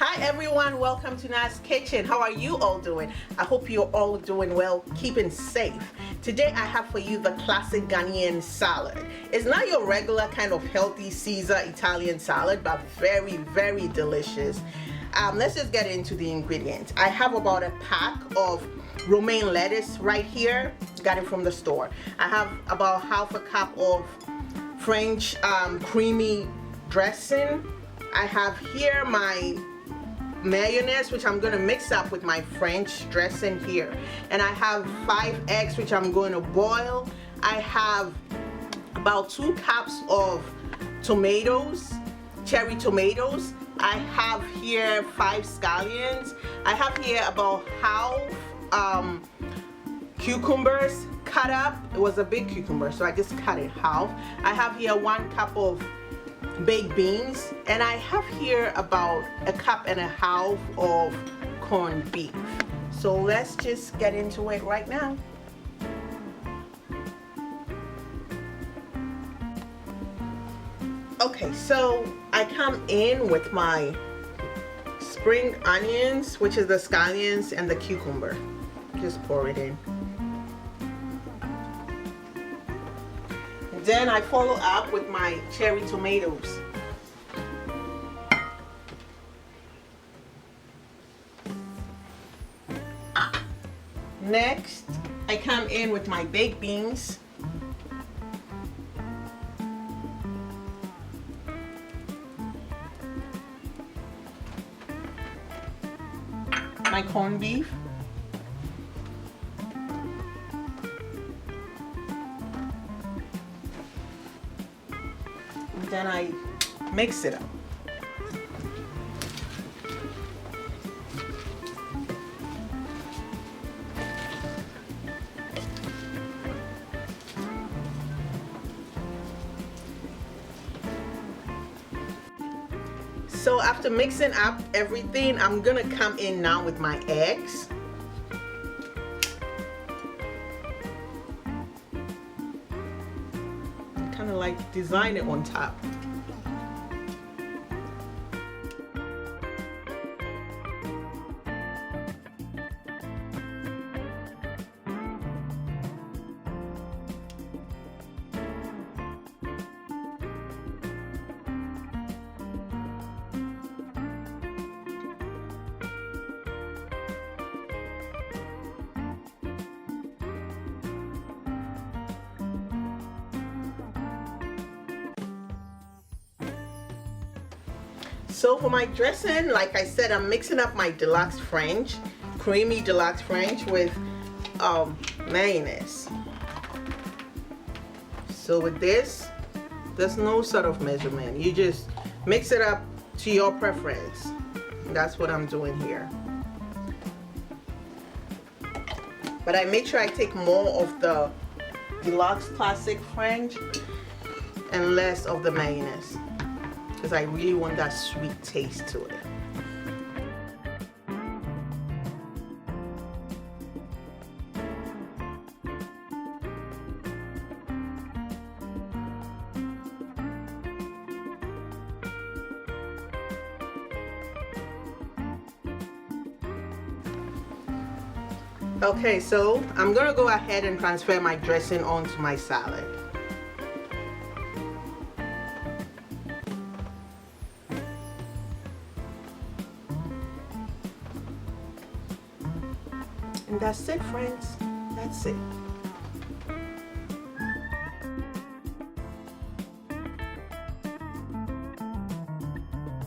Hi everyone, welcome to Na's Kitchen. How are you all doing? I hope you're all doing well, keeping safe. Today I have for you the classic Ghanaian salad. It's not your regular kind of healthy Caesar Italian salad, but very, very delicious. Let's just get into the ingredients. I have about a pack of romaine lettuce right here. Got it from the store. I have about half a cup of French creamy dressing. I have here my mayonnaise, which I'm going to mix up with my French dressing here, and I have 5 eggs which I'm going to boil. I have about 2 cups of tomatoes, cherry tomatoes. I have here 5 scallions. I have here about half cucumbers cut up. It was a big cucumber, so I just cut it half. I have here 1 cup of baked beans, and I have here about a cup and a half of corned beef. So let's just get into it right now. Okay, so I come in with my spring onions, which is the scallions and the cucumber. Just pour it in. Then I follow up with my cherry tomatoes. Next, I come in with my baked beans. My corned beef. Then I mix it up. So after mixing up everything, I'm gonna come in now with my eggs. Kind of like design it on top. So for my dressing, like I said, I'm mixing up my Deluxe French, creamy Deluxe French with mayonnaise. So with this, there's no sort of measurement. You just mix it up to your preference. That's what I'm doing here. But I make sure I take more of the Deluxe Classic French and less of the mayonnaise, because I really want that sweet taste to it. Okay, so I'm gonna go ahead and transfer my dressing onto my salad. And that's it, friends. That's it.